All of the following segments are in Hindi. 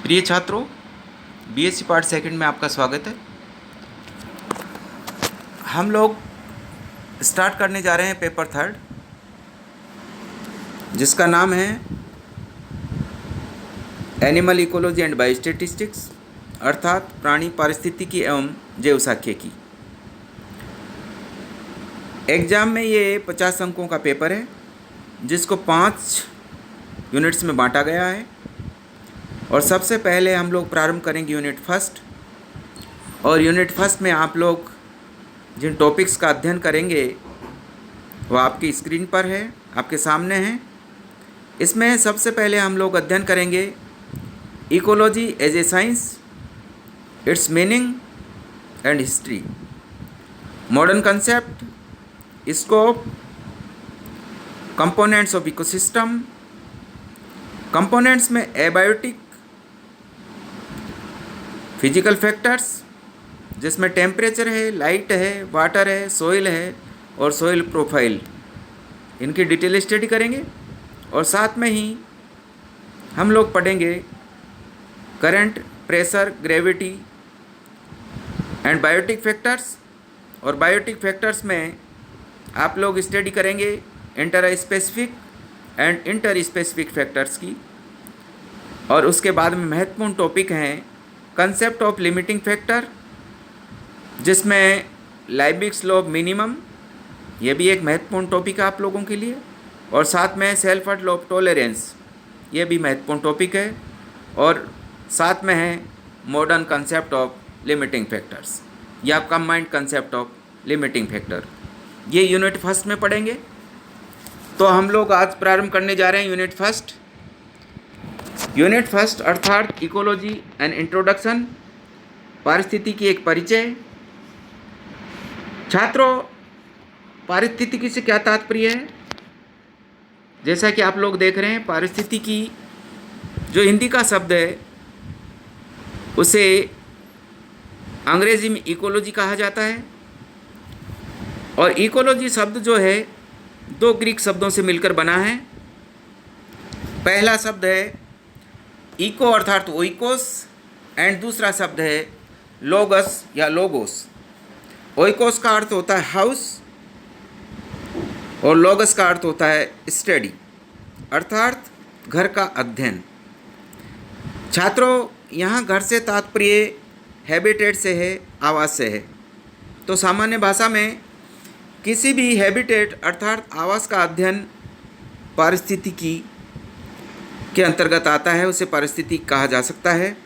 प्रिय छात्रों, बीएससी पार्ट सेकंड में आपका स्वागत है। हम लोग स्टार्ट करने जा रहे हैं पेपर थर्ड, जिसका नाम है एनिमल इकोलॉजी एंड बायोस्टैटिस्टिक्स, अर्थात प्राणी पारिस्थितिकी एवं जैवसांख्यिकी। एग्ज़ाम में ये 50 अंकों का पेपर है, जिसको 5 यूनिट्स में बांटा गया है। और सबसे पहले हम लोग प्रारंभ करेंगे यूनिट फर्स्ट। और यूनिट फर्स्ट में आप लोग जिन टॉपिक्स का अध्ययन करेंगे वो आपकी स्क्रीन पर है, आपके सामने हैं। इसमें सबसे पहले हम लोग अध्ययन करेंगे ecology as a science, its meaning and history, modern concept, scope, components of ecosystem, components में एबायोटिक, फिजिकल फैक्टर्स जिसमें टेम्परेचर है, लाइट है, वाटर है, सॉइल है और सॉइल प्रोफाइल, इनकी डिटेल स्टडी करेंगे। और साथ में ही हम लोग पढ़ेंगे current, pressure, gravity and biotic factors. और बायोटिक फैक्टर्स में आप लोग स्टडी करेंगे inter specific and inter specific factors की। और उसके बाद में महत्वपूर्ण टॉपिक हैं कंसेप्ट ऑफ लिमिटिंग फैक्टर, जिसमें लाइबिग्स लॉ ऑफ मिनिमम, ये भी एक महत्वपूर्ण टॉपिक है आप लोगों के लिए। और साथ में सेल्फर्ड लॉ ऑफ टॉलरेंस, ये भी महत्वपूर्ण टॉपिक है। और साथ में है modern concept of limiting factors या combined concept of limiting factor, ये यूनिट फर्स्ट में पढ़ेंगे। तो हम लोग आज प्रारंभ करने जा रहे हैं यूनिट फर्स्ट। यूनिट फर्स्ट अर्थात इकोलॉजी एंड इंट्रोडक्शन, पारिस्थितिकी की एक परिचय। छात्रों, पारिस्थितिकी से क्या तात्पर्य है? जैसा कि आप लोग देख रहे हैं, पारिस्थितिकी जो हिंदी का शब्द है उसे अंग्रेजी में इकोलॉजी कहा जाता है। और इकोलॉजी शब्द जो है 2 ग्रीक शब्दों से मिलकर बना है। पहला शब्द है इको अर्थात ओइकोस एंड दूसरा शब्द है लोगस या लोगोस। ओइकोस का अर्थ होता है हाउस और लोगस का अर्थ होता है स्टडी अर्थात घर का अध्ययन। छात्रों, यहाँ घर से तात्पर्य हैबिटेट से है, आवास से है। तो सामान्य भाषा में किसी भी हैबिटेट अर्थात आवास का अध्ययन पारिस्थितिकी के अंतर्गत आता है, उसे पारिस्थितिकी कहा जा सकता है।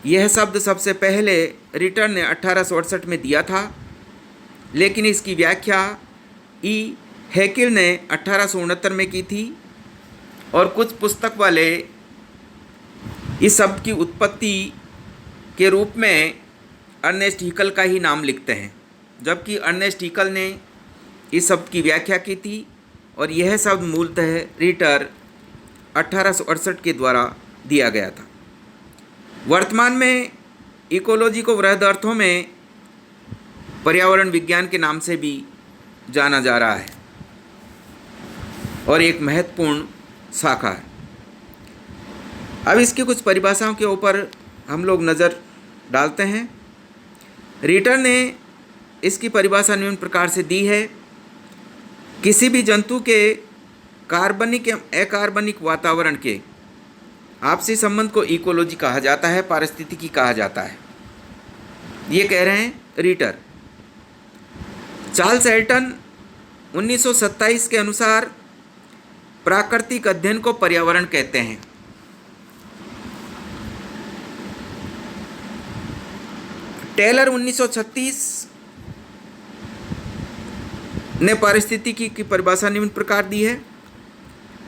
यह शब्द सबसे पहले रिटर ने 1868 में दिया था, लेकिन इसकी व्याख्या ई हैकिल ने 1869 में की थी। और कुछ पुस्तक वाले इस शब्द की उत्पत्ति के रूप में अर्नेस्ट हिकल का ही नाम लिखते हैं, जबकि अर्नेस्ट हिकल ने इस शब्द की व्याख्या की थी। और यह शब्द मूलतः रिटर 1868 के द्वारा दिया गया था। वर्तमान में इकोलॉजी को वृहद अर्थों में पर्यावरण विज्ञान के नाम से भी जाना जा रहा है और एक महत्वपूर्ण शाखा है। अब इसकी कुछ परिभाषाओं के ऊपर हम लोग नज़र डालते हैं। रिटर ने इसकी परिभाषा निम्न प्रकार से दी है: किसी भी जंतु के कार्बनिक एवं अकार्बनिक वातावरण के आपसी संबंध को इकोलॉजी कहा जाता है, पारिस्थितिकी कहा जाता है। ये कह रहे हैं रिटर। चार्ल्स एल्टन 1927 के अनुसार प्राकृतिक अध्ययन को पर्यावरण कहते हैं। टेलर 1936 ने पारिस्थितिकी की परिभाषा निम्न प्रकार दी है: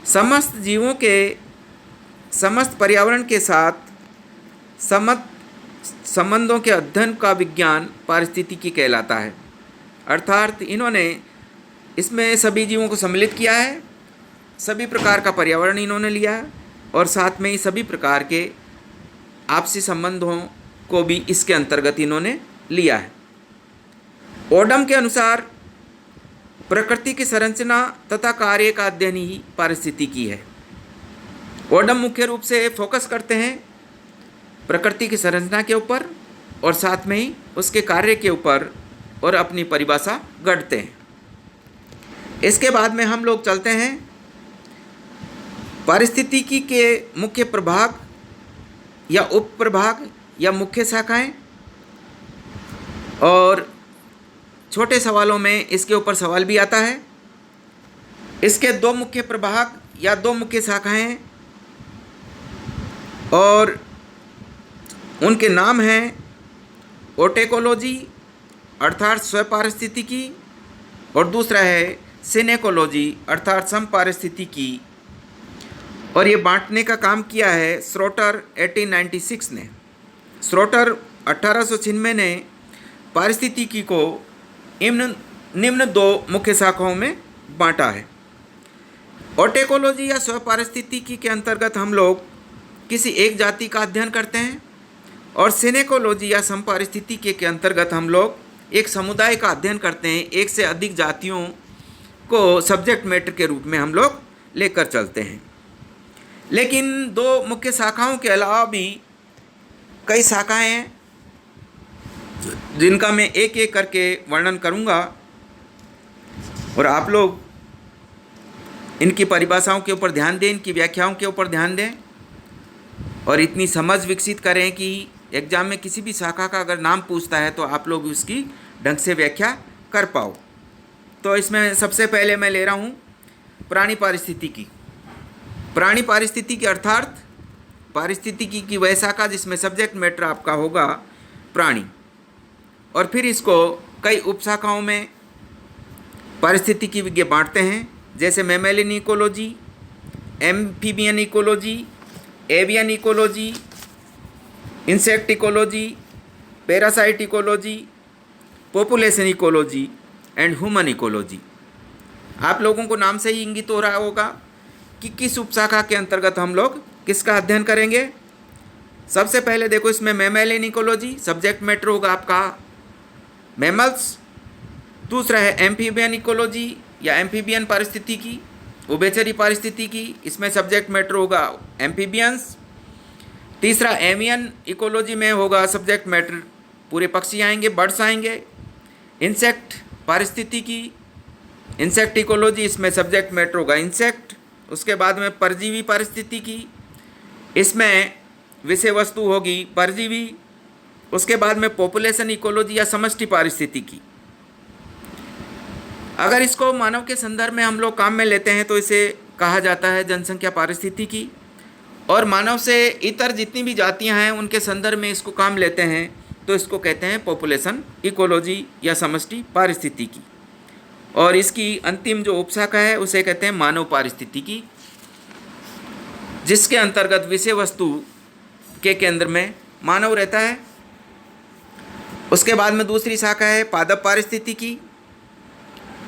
समस्त जीवों के समस्त पर्यावरण के साथ समस्त संबंधों के अध्ययन का विज्ञान पारिस्थितिकी कहलाता है। अर्थात इन्होंने इसमें सभी जीवों को सम्मिलित किया है, सभी प्रकार का पर्यावरण इन्होंने लिया है और साथ में ही सभी प्रकार के आपसी संबंधों को भी इसके अंतर्गत इन्होंने लिया है। ओडम के अनुसार प्रकृति की संरचना तथा कार्य का अध्ययन ही पारिस्थितिकी है। ओडम मुख्य रूप से फोकस करते हैं प्रकृति की संरचना के ऊपर और साथ में ही उसके कार्य के ऊपर और अपनी परिभाषा गढ़ते हैं। इसके बाद में हम लोग चलते हैं पारिस्थितिकी के मुख्य प्रभाग या उप प्रभाग या मुख्य शाखाएं, और छोटे सवालों में इसके ऊपर सवाल भी आता है। इसके दो मुख्य प्रभाग या दो मुख्य शाखाएं हैं और उनके नाम हैं ओटेकोलॉजी अर्थात स्वपारिस्थितिकी और दूसरा है सिनेकोलॉजी अर्थात समपारिस्थितिकी। और ये बांटने का काम किया है श्रोटर 1896 ने। श्रोटर 1896 ने पारिस्थितिकी को निम्न दो मुख्य शाखाओं में बांटा है। ओटेकोलॉजी या स्वपारिस्थितिकी के अंतर्गत हम लोग किसी एक जाति का अध्ययन करते हैं और सिनेकोलॉजी या समपारिस्थितिकी के अंतर्गत हम लोग एक समुदाय का अध्ययन करते हैं। एक से अधिक जातियों को सब्जेक्ट मैटर के रूप में हम लोग लेकर चलते हैं। लेकिन दो मुख्य शाखाओं के अलावा भी कई शाखाएं हैं जिनका मैं एक एक करके वर्णन करूंगा और आप लोग इनकी परिभाषाओं के ऊपर ध्यान दें, इनकी व्याख्याओं के ऊपर ध्यान दें और इतनी समझ विकसित करें कि एग्जाम में किसी भी शाखा का अगर नाम पूछता है तो आप लोग उसकी ढंग से व्याख्या कर पाओ। तो इसमें सबसे पहले मैं ले रहा हूँ प्राणी पारिस्थितिकी। प्राणी पारिस्थितिकी अर्थात पारिस्थितिकी की वह शाखा जिसमें सब्जेक्ट मैटर आपका होगा प्राणी, और फिर इसको कई उपशाखाओं में पारिस्थितिकी विज्ञ बांटते हैं, जैसे mammalian ecology, amphibian ecology, avian ecology, insect ecology, parasite ecology, population ecology and human ecology. आप लोगों को नाम से ही इंगित हो रहा होगा कि किस उपशाखा के अंतर्गत हम लोग किसका अध्ययन करेंगे। सबसे पहले देखो, इसमें मैमेलियन इकोलॉजी सब्जेक्ट मैटर होगा आपका मैमल्स। दूसरा है एम्फीबियन इकोलॉजी या एम्फीबियन पारिस्थितिकी, उभयचरी पारिस्थितिकी, इसमें सब्जेक्ट मैटर होगा एम्फीबियंस। तीसरा एवियन इकोलॉजी में होगा सब्जेक्ट मैटर पूरे पक्षी आएंगे, बर्ड्स आएंगे। इंसेक्ट पारिस्थितिकी, इंसेक्ट इकोलॉजी, इसमें सब्जेक्ट मैटर होगा इंसेक्ट। उसके बाद में परजीवी पारिस्थितिकी, इसमें विषय वस्तु होगी परजीवी। उसके बाद में पॉपुलेशन इकोलॉजी या समष्टि पारिस्थितिकी। अगर इसको मानव के संदर्भ में हम लोग काम में लेते हैं तो इसे कहा जाता है जनसंख्या पारिस्थितिकी, और मानव से इतर जितनी भी जातियां हैं उनके संदर्भ में इसको काम लेते हैं तो इसको कहते हैं पॉपुलेशन इकोलॉजी या समष्टि पारिस्थितिकी। और इसकी अंतिम जो उपशाखा है उसे कहते हैं मानव पारिस्थितिकी, जिसके अंतर्गत विषय वस्तु के केंद्र में मानव रहता है। उसके बाद में दूसरी शाखा है पादप पारिस्थितिकी,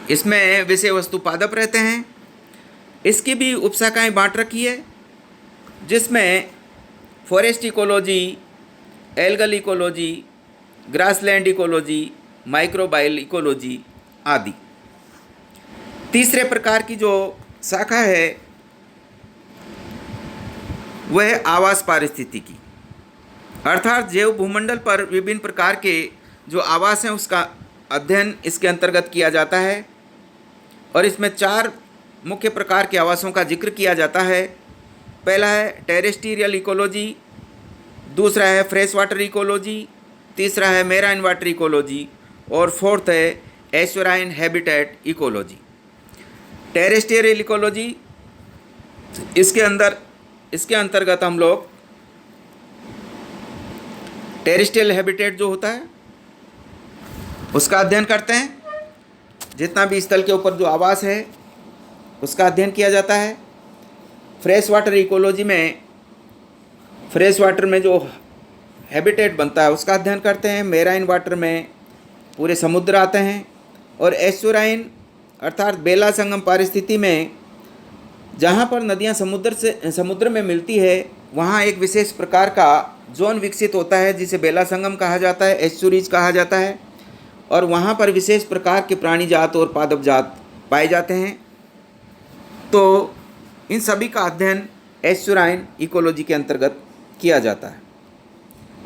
इसमें विषय वस्तु पादप रहते हैं। इसकी भी उपशाखाएं बांट रखी है, जिसमें forest ecology, algal ecology, grassland ecology, microbial ecology आदि। तीसरे प्रकार की जो शाखा है वह है आवास पारिस्थितिकी, अर्थात जैव भूमंडल पर विभिन्न प्रकार के जो आवास हैं उसका अध्ययन इसके अंतर्गत किया जाता है। और इसमें 4 मुख्य प्रकार के आवासों का जिक्र किया जाता है। पहला है टेरेस्ट्रियल इकोलॉजी, दूसरा है फ्रेश वाटर इकोलॉजी, तीसरा है मेराइन वाटर इकोलॉजी और फोर्थ है एस्चुराइन हैबिटेट इकोलॉजी। टेरेस्ट्रियल इकोलॉजी इसके अंतर्गत हम लोग टेरेस्ट्रियल हैबिटेट जो होता है उसका अध्ययन करते हैं। जितना भी स्थल के ऊपर जो आवास है उसका अध्ययन किया जाता है। फ्रेश वाटर इकोलॉजी में फ्रेश वाटर में जो हैबिटेट बनता है उसका अध्ययन करते हैं। मेराइन वाटर में पूरे समुद्र आते हैं। और एस्चुराइन अर्थात बेला संगम पारिस्थिति में जहाँ पर नदियाँ समुद्र में मिलती है वहाँ एक विशेष प्रकार का जोन विकसित होता है जिसे बेला संगम कहा जाता है, एस्चुरीज कहा जाता है। और वहाँ पर विशेष प्रकार के प्राणी जात और पादप जात पाए जाते हैं। तो इन सभी का अध्ययन एस्चुराइन इकोलॉजी के अंतर्गत किया जाता है।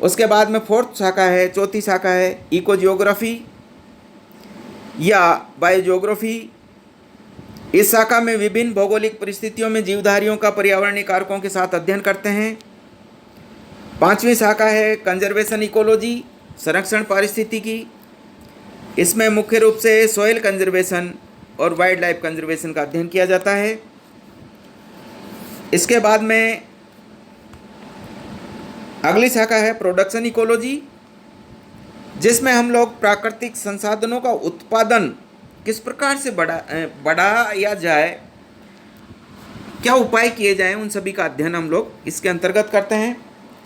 उसके बाद में फोर्थ शाखा है, चौथी शाखा है इको जियोग्राफी या बायोजियोग्राफी। इस शाखा में विभिन्न भौगोलिक परिस्थितियों में जीवधारियों का पर्यावरणीय कारकों के साथ अध्ययन करते हैं। पांचवी शाखा है कंजर्वेशन इकोलॉजी, संरक्षण पारिस्थितिकी। इसमें मुख्य रूप से सॉइल कंजर्वेशन और वाइल्ड लाइफ कंजर्वेशन का अध्ययन किया जाता है। इसके बाद में अगली शाखा है प्रोडक्शन इकोलॉजी, जिसमें हम लोग प्राकृतिक संसाधनों का उत्पादन किस प्रकार से बढ़ाया जाए, क्या उपाय किए जाएं, उन सभी का अध्ययन हम लोग इसके अंतर्गत करते हैं।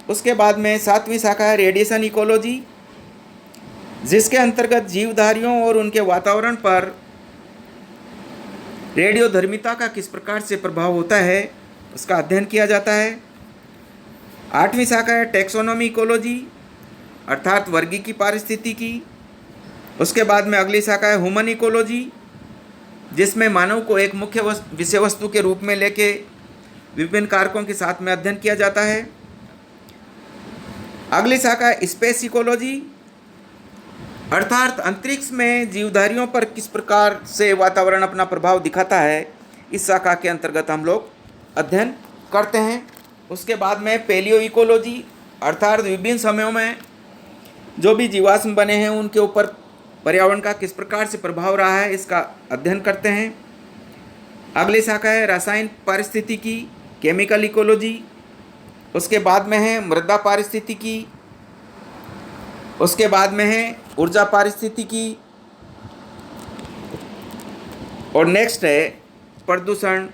उसके बाद में सातवीं शाखा है रेडिएशन इकोलॉजी, जिसके अंतर्गत जीवधारियों और उनके वातावरण पर रेडियोधर्मिता का किस प्रकार से प्रभाव होता है, उसका अध्ययन किया जाता है। आठवीं शाखा है टैक्सोनॉमी इकोलॉजी, अर्थात वर्गीकी पारिस्थितिकी। उसके बाद में अगली शाखा है ह्यूमन इकोलॉजी, जिसमें मानव को एक मुख्य विषय वस्तु के रूप में लेके विभिन्न कारकों के साथ में अध्ययन किया जाता है। अगली शाखा है स्पेस इकोलॉजी, अर्थात अंतरिक्ष में जीवधारियों पर किस प्रकार से वातावरण अपना प्रभाव दिखाता है, इस शाखा के अंतर्गत हम लोग अध्ययन करते हैं। उसके बाद में पैलियो इकोलॉजी, अर्थात विभिन्न समयों में जो भी जीवाश्म बने हैं उनके ऊपर पर्यावरण का किस प्रकार से प्रभाव रहा है, इसका अध्ययन करते हैं। अगली शाखा है रसायन पारिस्थितिकी, केमिकल इकोलॉजी। उसके बाद में है मृदा पारिस्थितिकी। उसके बाद में है ऊर्जा पारिस्थितिकी और नेक्स्ट है प्रदूषण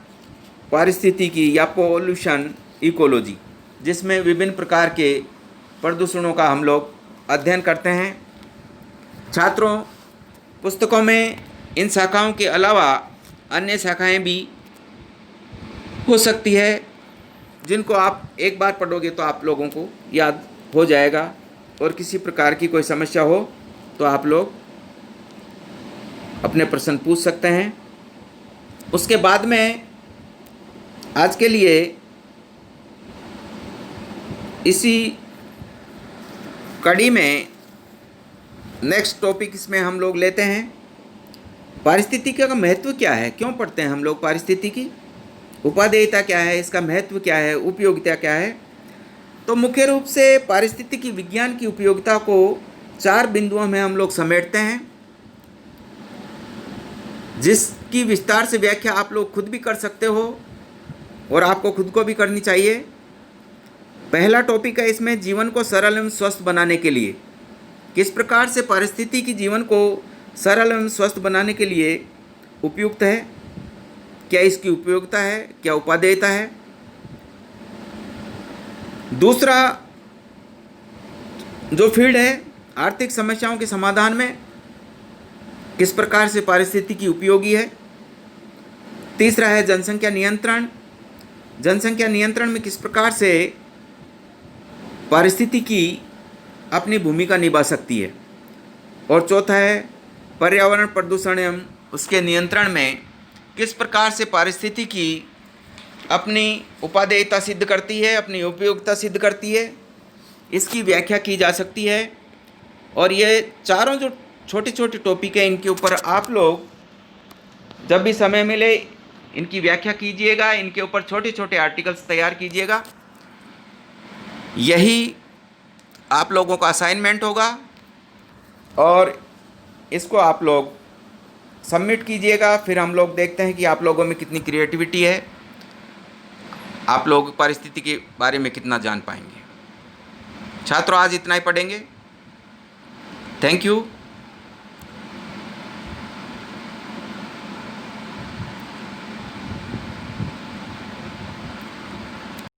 पारिस्थितिकी या पोल्यूशन इकोलॉजी, जिसमें विभिन्न प्रकार के प्रदूषणों का हम लोग अध्ययन करते हैं। छात्रों, पुस्तकों में इन शाखाओं के अलावा अन्य शाखाएं भी हो सकती है, जिनको आप एक बार पढ़ोगे तो आप लोगों को याद हो जाएगा, और किसी प्रकार की कोई समस्या हो तो आप लोग अपने प्रश्न पूछ सकते हैं। उसके बाद में आज के लिए इसी कड़ी में नेक्स्ट टॉपिक इसमें हम लोग लेते हैं पारिस्थितिकी का महत्व क्या है, क्यों पढ़ते हैं हम लोग पारिस्थितिकी, उपादेयता क्या है, इसका महत्व क्या है, उपयोगिता क्या है। तो मुख्य रूप से पारिस्थितिकी विज्ञान की उपयोगिता को 4 बिंदुओं में हम लोग समेटते हैं, जिसकी विस्तार से व्याख्या आप लोग खुद भी कर सकते हो और आपको खुद को भी करनी चाहिए। पहला टॉपिक है इसमें जीवन को सरल एवं स्वस्थ बनाने के लिए किस प्रकार से पारिस्थितिकी जीवन को सरल एवं स्वस्थ बनाने के लिए उपयुक्त है, क्या इसकी उपयोगिता है, क्या उपादेयता है। दूसरा जो फील्ड है आर्थिक समस्याओं के समाधान में किस प्रकार से पारिस्थितिकी उपयोगी है। तीसरा है जनसंख्या नियंत्रण, जनसंख्या नियंत्रण में किस प्रकार से पारिस्थितिकी अपनी भूमिका निभा सकती है। और चौथा है पर्यावरण प्रदूषण एवं उसके नियंत्रण में किस प्रकार से पारिस्थितिकी अपनी उपादेयता सिद्ध करती है, अपनी उपयोगिता सिद्ध करती है, इसकी व्याख्या की जा सकती है। और ये चारों जो छोटे छोटे टॉपिक हैं, इनके ऊपर आप लोग जब भी समय मिले इनकी व्याख्या कीजिएगा, इनके ऊपर छोटे छोटे आर्टिकल्स तैयार कीजिएगा। यही आप लोगों का असाइनमेंट होगा और इसको आप लोग सबमिट कीजिएगा। फिर हम लोग देखते हैं कि आप लोगों में कितनी क्रिएटिविटी है, आप लोग परिस्थिति के बारे में कितना जान पाएंगे। छात्रों, आज इतना ही पढ़ेंगे। Thank you.